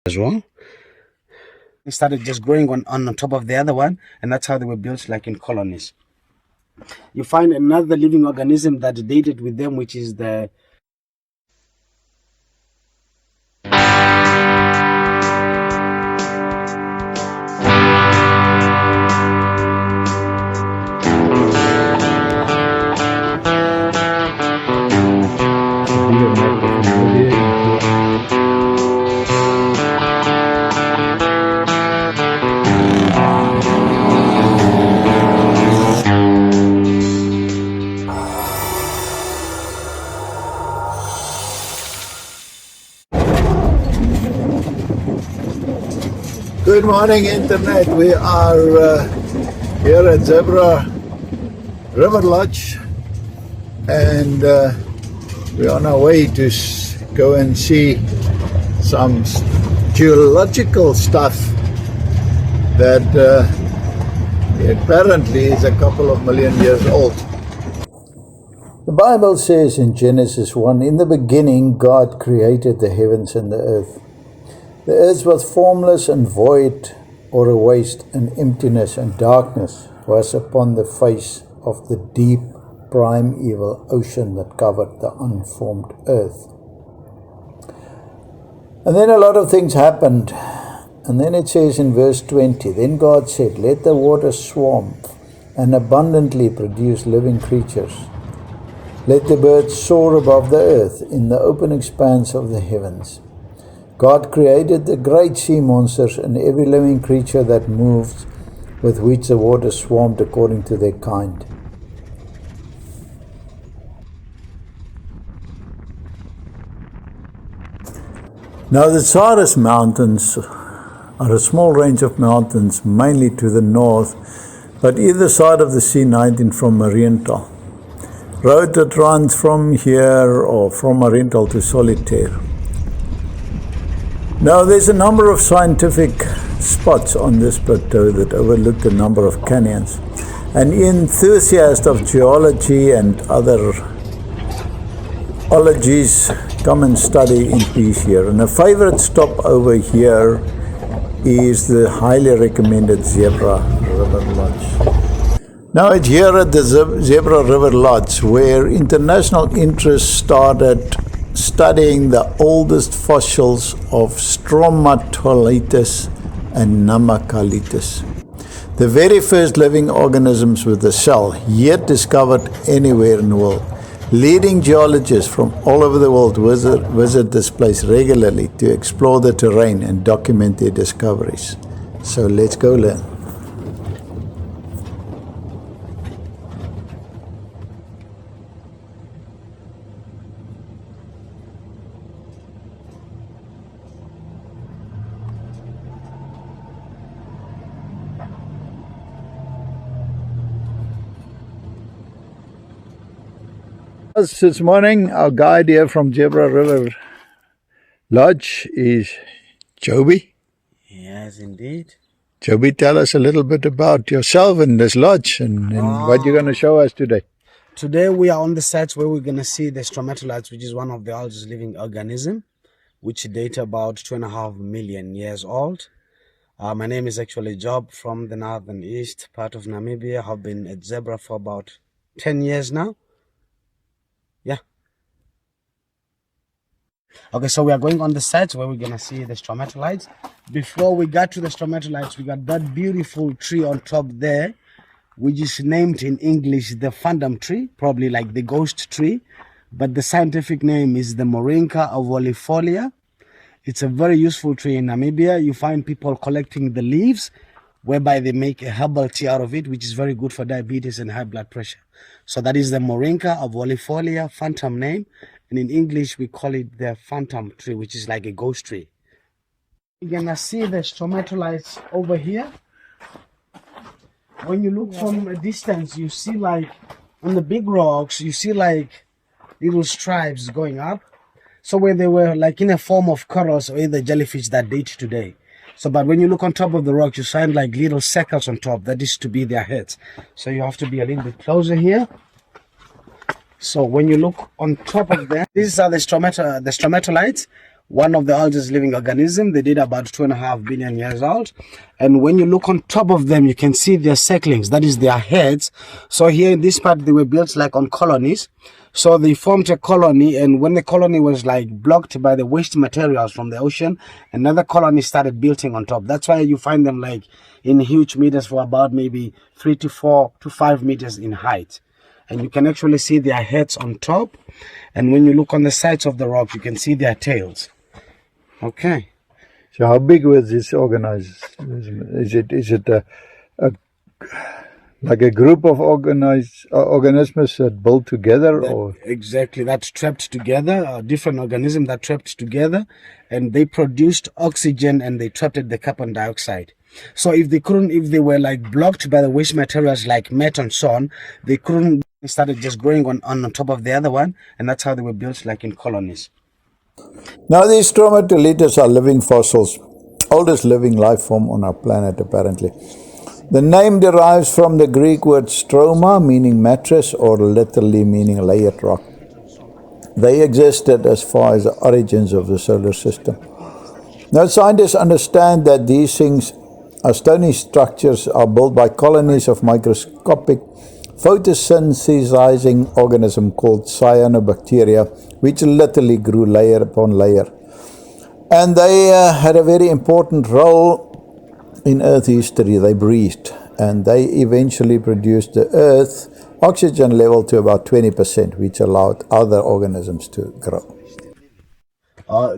as well. They started just growing on top of the other one, and that's how they were built, like in colonies. You find another living organism that dated with them, which is the Good morning, Internet. We are here at Zebra River Lodge, and we're on our way to go and see some geological stuff that apparently is a couple of million years old. The Bible says in Genesis 1, "In the beginning God created the heavens and the earth. The earth was formless and void, or a waste, and emptiness and darkness was upon the face of the deep, primeval ocean that covered the unformed earth." And then a lot of things happened. And then it says in verse 20, "Then God said, let the waters swarm and abundantly produce living creatures. Let the birds soar above the earth in the open expanse of the heavens." God created the great sea monsters and every living creature that moves, with which the waters swarmed according to their kind. Now the Taurus Mountains are a small range of mountains, mainly to the north, but either side of the C19 from Marienthal. Road that runs from here or from Marienthal to Solitaire. Now, there's a number of scientific spots on this plateau that overlook a number of canyons. And enthusiasts of geology and other ologies come and study in peace here. And a favorite stop over here is the highly recommended Zebra River Lodge. Now, it's here at the Zebra River Lodge where international interest started studying the oldest fossils of Stromatolites and Namacalites, the very first living organisms with a cell yet discovered anywhere in the world. Leading geologists from all over the world visit this place regularly to explore the terrain and document their discoveries. So let's go learn. This morning, our guide here from Zebra River Lodge is Joby. Yes, indeed. Joby, tell us a little bit about yourself and this lodge and what you're going to show us today. Today we are on the site where we're going to see the stromatolites, which is one of the oldest living organism, which date about 2.5 million years old. My name is actually Job from the northern east part of Namibia. I've been at Zebra for about 10 years now. Yeah. Okay, so we are going on the site where we're going to see the stromatolites. Before we got to the stromatolites, we got that beautiful tree on top there, which is named in English the phantom tree, probably like the ghost tree. But the scientific name is the Moringa avolifolia. It's a very useful tree in Namibia. You find people collecting the leaves, whereby they make a herbal tea out of it, which is very good for diabetes and high blood pressure. So that is the Moringa avolifolia, phantom name. And in English, we call it the phantom tree, which is like a ghost tree. You're going to see the stromatolites over here. When you look from a distance, you see like on the big rocks, you see like little stripes going up. So where they were like in a form of corals or either jellyfish that date today. So, but when you look on top of the rock, you find like little circles on top. That is to be their heads. So you have to be a little bit closer here. So when you look on top of them, these are the stromatolites. one of the oldest living organisms. They did about 2.5 billion years old. And when you look on top of them, you can see their circlings, that is their heads. So here in this part, they were built like on colonies. So they formed a colony, and when the colony was like blocked by the waste materials from the ocean, another colony started building on top. That's why you find them like in huge meters for about maybe 3 to 4 to 5 meters in height. And you can actually see their heads on top. And when you look on the sides of the rock, you can see their tails. Okay. So how big was this organism? Is it a like a group of organisms that build together, or exactly, that's trapped together, different organisms that trapped together, and they produced oxygen and they trapped the carbon dioxide. So if they were like blocked by the waste materials like met and so on, they couldn't. They started just growing on top of the other one, and that's how they were built like in colonies. Now these stromatolites are living fossils, oldest living life form on our planet apparently. The name derives from the Greek word stroma, meaning mattress, or literally meaning layered rock. They existed as far as the origins of the solar system. Now scientists understand that these things, stony structures, are built by colonies of microscopic photosynthesizing organism called cyanobacteria, which literally grew layer upon layer. And they had a very important role in Earth history. They breathed, and they eventually produced the Earth oxygen level to about 20%, which allowed other organisms to grow.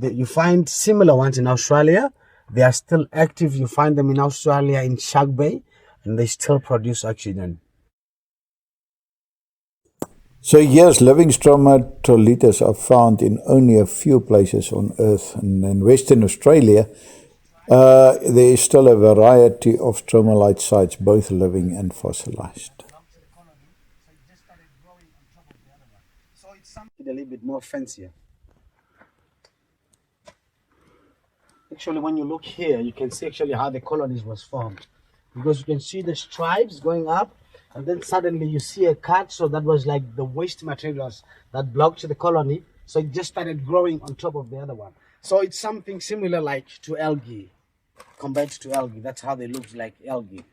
You find similar ones in Australia. They are still active. You find them in Australia in Shark Bay, and they still produce oxygen. So yes, living stromatolites are found in only a few places on Earth. And in Western Australia, there is still a variety of stromatolite sites, both living and fossilized. So it's something a little bit more fancier. Actually, when you look here, you can see actually how the colonies was formed, because you can see the stripes going up, and then suddenly you see a cut. So that was like the waste materials that blocked the colony. So it just started growing on top of the other one. So it's something similar like to algae, compared to algae. That's how they look like algae.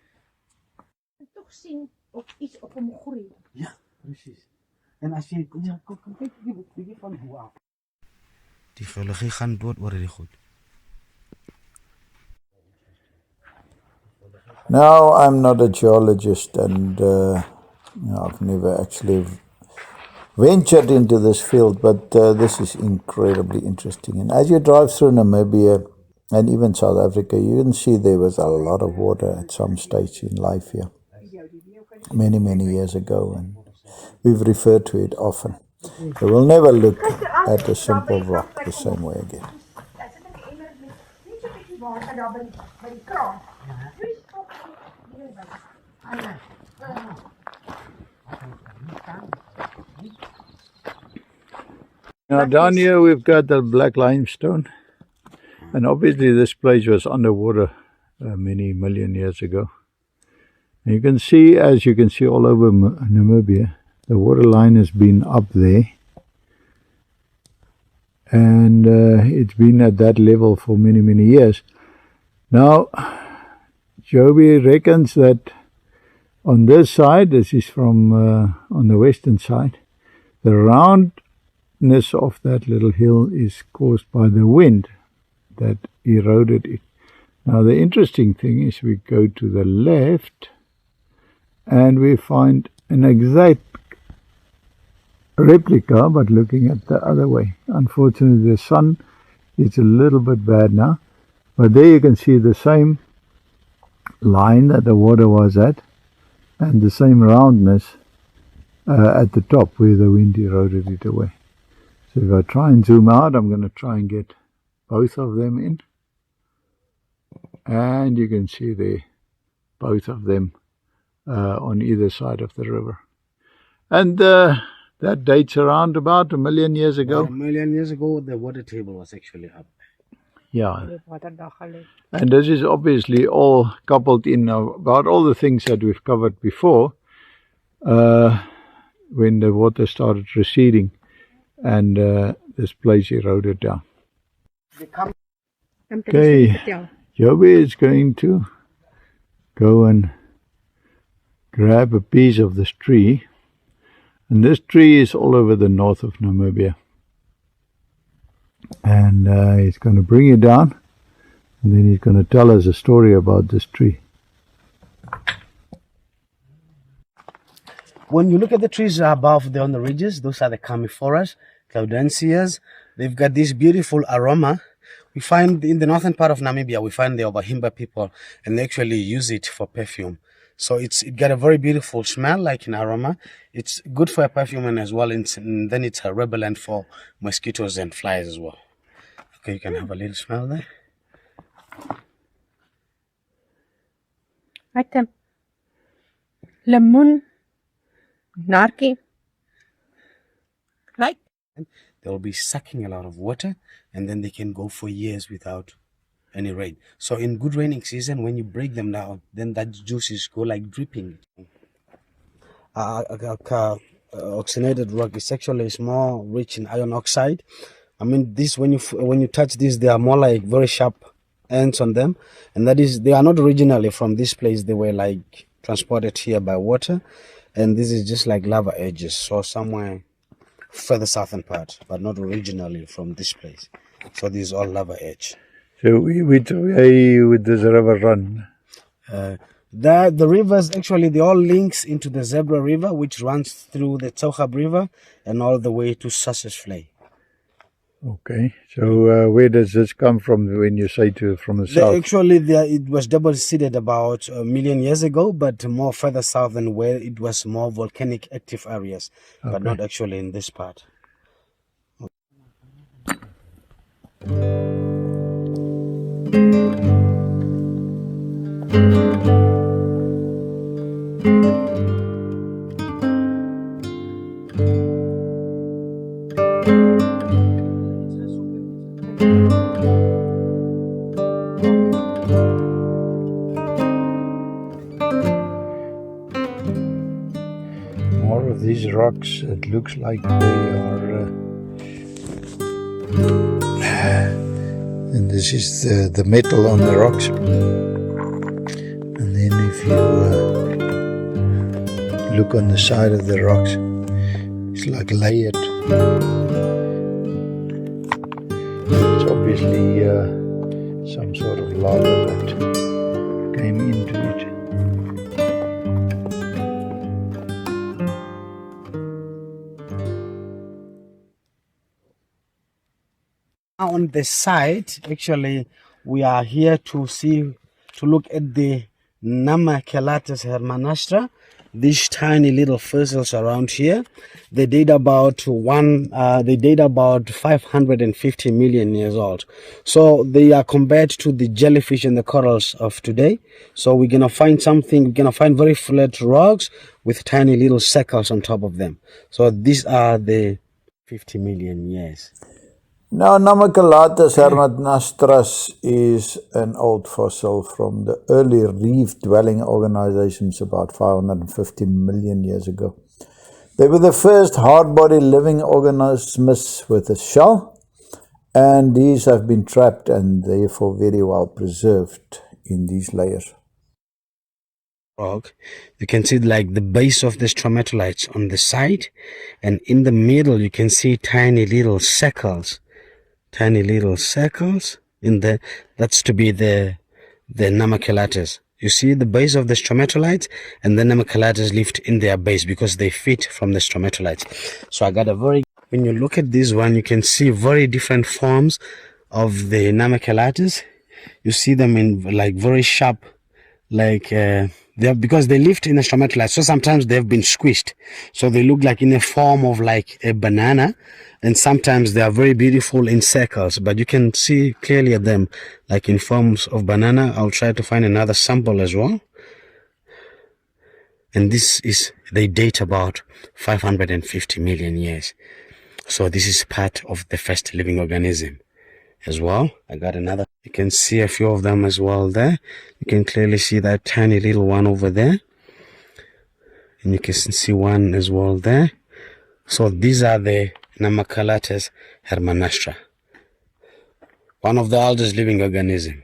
Ja, precies. En als je kijk die van hoe af. Die geologie gaan dood oor die goed. Now, I'm not a geologist, and I've never actually ventured into this field, but this is incredibly interesting. And as you drive through Namibia and even South Africa, you can see there was a lot of water at some stage in life here, many, many years ago, and we've referred to it often. So we'll never look at a simple rock the same way again. Now down here we've got the black limestone, and obviously this place was underwater many million years ago. And you can see, as you can see all over Namibia, the water line has been up there, and it's been at that level for many, many years. Now, Joby reckons that on this side, this is from on the western side, the roundness of that little hill is caused by the wind that eroded it. Now, the interesting thing is we go to the left and we find an exact replica, but looking at the other way. Unfortunately, the sun is a little bit bad now, but there you can see the same line that the water was at, and the same roundness at the top where the wind eroded it away. So if I try and zoom out, I'm going to try and get both of them in, and you can see there both of them on either side of the river. And that dates around about 1 million years ago. 1 million years ago, the water table was actually up. Yeah. And this is obviously all coupled in about all the things that we've covered before, when the water started receding and this place eroded down. They come. Okay, Joby is going to go and grab a piece of this tree. And this tree is all over the north of Namibia. And he's going to bring it down, and then he's going to tell us a story about this tree. When you look at the trees above there on the ridges, those are the Camiphorus, Claudensias. They've got this beautiful aroma. We find in the northern part of Namibia, we find the Obahimba people, and they actually use it for perfume. So it got a very beautiful smell, like an aroma. It's good for a perfume and as well. And then it's a repellent for mosquitoes and flies as well. Okay, you can have a little smell there. Item. Lemon. Narki. Right. They'll be sucking a lot of water, and then they can go for years without any rain. So in good raining season, when you break them down, then that juices go like dripping. Oxygenated rock is actually more rich in iron oxide. I mean, this when you touch this, they are more like very sharp ends on them, and that is they are not originally from this place. They were like transported here by water, and this is just like lava edges, so somewhere further southern part, but not originally from this place. So this is all lava edge. So with this river run? The rivers actually they all links into the Zebra River, which runs through the Tauchab River and all the way to Sassusvlei. Okay, so where does this come from when you say from the south? Actually, it was double seeded about 1 million years ago, but more further south than where it was more volcanic active areas, but not actually in this part. More of these rocks, it looks like they are and this is the metal on the rocks, and then if you look on the side of the rocks, it's like layered. It's obviously some sort of lava that came into it. On the side, actually, we are here to look at the Namacalatus hermanastra. These tiny little fossils around here, they date about 550 million years old. So they are compared to the jellyfish and the corals of today. So we're gonna find very flat rocks with tiny little circles on top of them. So these are the 50 million years. Now, Namacalatus hermanastras is an old fossil from the early reef-dwelling organizations about 550 million years ago. They were the first hard-body living organisms with a shell, and these have been trapped and therefore very well preserved in these layers. Rock, you can see like the base of the stromatolites on the side, and in the middle you can see tiny little circles in the that's to be the Namacalatus. You see the base of the stromatolites, and the Namacalatus lift in their base because they feed from the stromatolites. So I got when you look at this one, you can see very different forms of the Namacalatus. You see them in like very sharp, like because they lift in the stromatolites, so sometimes they've been squished, so they look like in a form of like a banana, and sometimes they are very beautiful in circles, but you can see clearly at them like in forms of banana. I'll try to find another sample as well. And they date about 550 million years. So this is part of the first living organism as well. I got another. You can see a few of them as well there. You can clearly see that tiny little one over there. And you can see one as well there. So these are the Namacalatus hermanastra. One of the oldest living organisms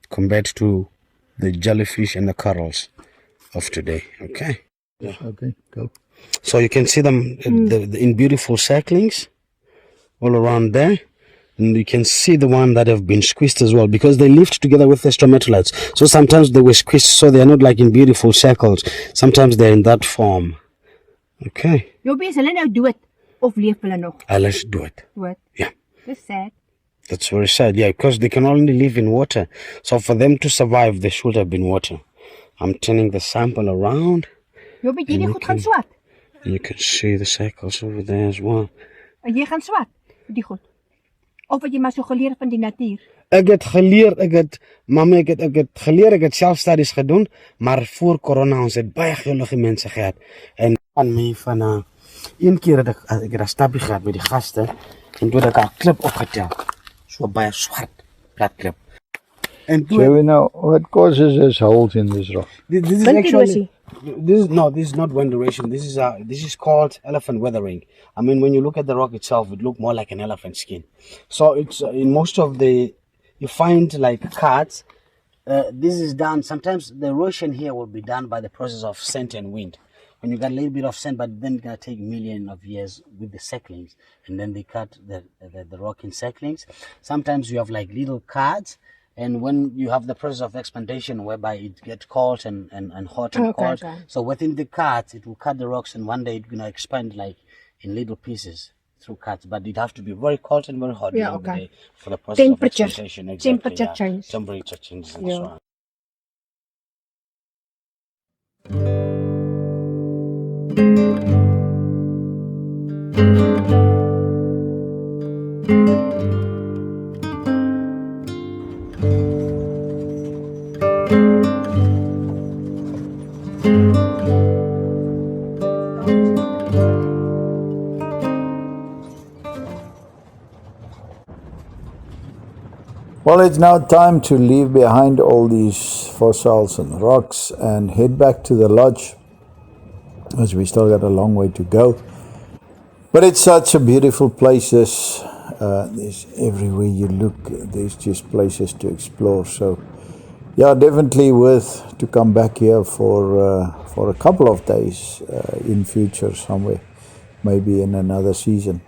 compared to the jellyfish and the corals of today. Okay. Okay, go. So you can see them in beautiful circlings all around there. And you can see the one that have been squeezed as well because they lived together with the stromatolites. So sometimes they were squeezed, so they're not like in beautiful circles. Sometimes they're in that form. Okay. Jobbie, is hulle nou dood of leef hulle nog? Let's do it. Dood. Yeah. Dis sad. That's very sad. Yeah, because they can only live in water. So for them to survive, they should have been water. I'm turning the sample around. Jobbie, jy nie goed gaan swat. And you can see the circles over there as well. Jy gaan swat. Die goed. Of wat jy maar so geleer van die natuur. Ek het geleer, ek het geleer, ek het selfstudies gedoen, maar voor corona ons het baie geologie mense gehad. En aan my van een keer het ek het 'n stapie gehad met die gaste en toe het ek 'n klip opgetel. So baie swart plat klip. En toe So we know what causes this holes in this rock. this is actually this is not wind erosion. This is called elephant weathering. I mean, when you look at the rock itself, it look more like an elephant skin. So it's in most of you find like cards. This is done. Sometimes the erosion here will be done by the process of scent and wind. When you got a little bit of sand, but then it's gonna take millions of years with the circlings, and then they cut the rock in circlings. Sometimes you have like little cards. And when you have the process of expandation whereby it gets cold and hot and cold, so within the cuts, it will cut the rocks and one day it's going to expand like in little pieces through cuts. But it have to be very cold and very hot for the process of expandation. Exactly, Temperature change. Temperature changes and so on. Well, it's now time to leave behind all these fossils and rocks and head back to the lodge, as we still got a long way to go. But it's such a beautiful place. There's everywhere you look, there's just places to explore. So, yeah, definitely worth to come back here for a couple of days in future somewhere, maybe in another season.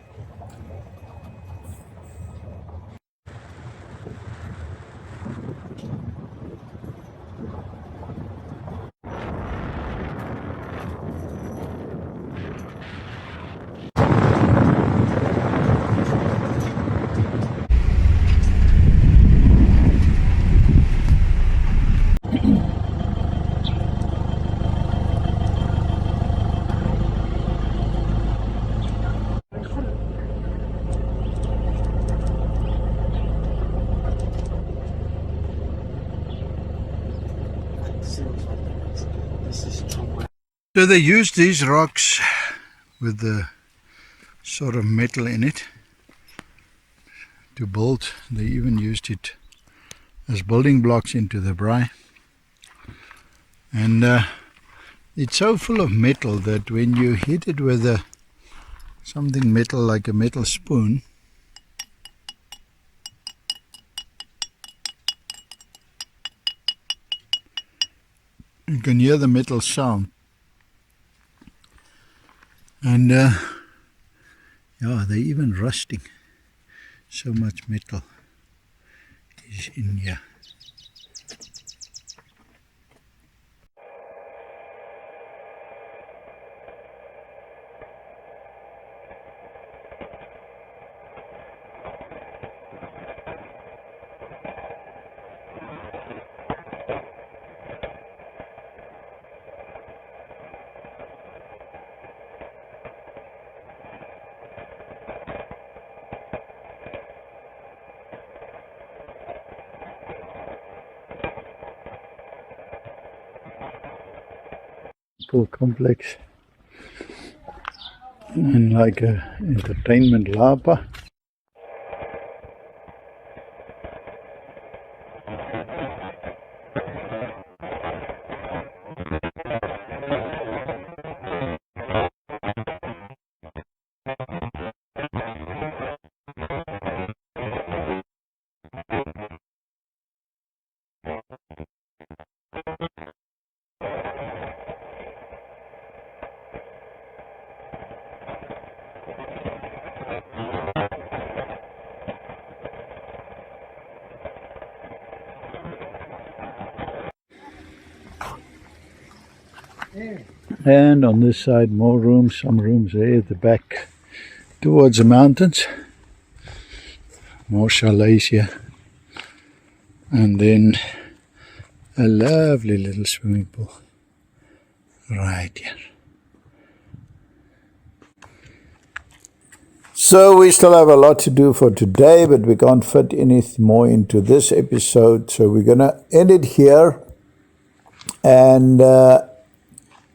So they used these rocks with the sort of metal in it to build. They even used it as building blocks into the braai. And it's so full of metal that when you hit it with something metal like a metal spoon, you can hear the metal sound. And yeah, they're even rusting. So much metal is in here. Complex and like a entertainment lapa. And on this side, more rooms, some rooms there at the back towards the mountains. More chalets here. And then a lovely little swimming pool right here. So we still have a lot to do for today, but we can't fit anything more into this episode. So we're going to end it here. And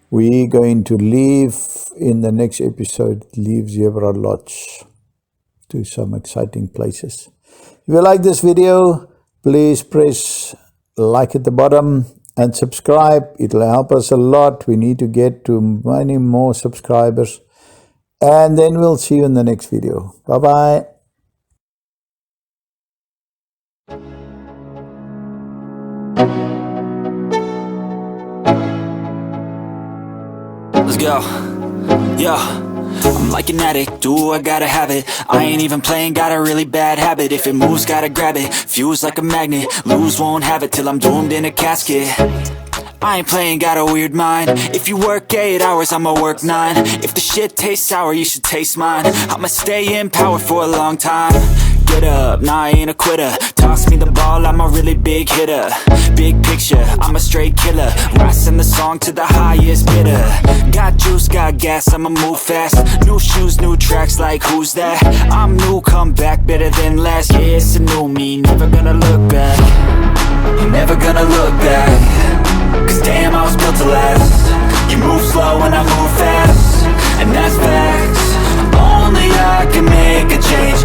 we're going to leave in the next episode, leave Zebra Lodge to some exciting places. If you like this video, please press like at the bottom and subscribe. It'll help us a lot. We need to get to many more subscribers. And then we'll see you in the next video. Bye-bye. Let's go. Yo, I'm like an addict, do I gotta have it. I ain't even playing, got a really bad habit. If it moves, gotta grab it, fuse like a magnet. Lose, won't have it till I'm doomed in a casket. I ain't playing, got a weird mind. If you work 8 hours, I'ma work 9. If the shit tastes sour, you should taste mine. I'ma stay in power for a long time. Get up, nah, I ain't a quitter. Toss me the ball, I'm a really big hitter. Big picture, I'm a straight killer. Rising the song to the highest bidder. Got juice, got gas, I'ma move fast. New shoes, new tracks, like who's that? I'm new, come back, better than last. Yeah, it's a new me, never gonna look back. Never gonna look back. Cause damn, I was built to last. You move slow and I move fast, and that's facts. Only I can make a change.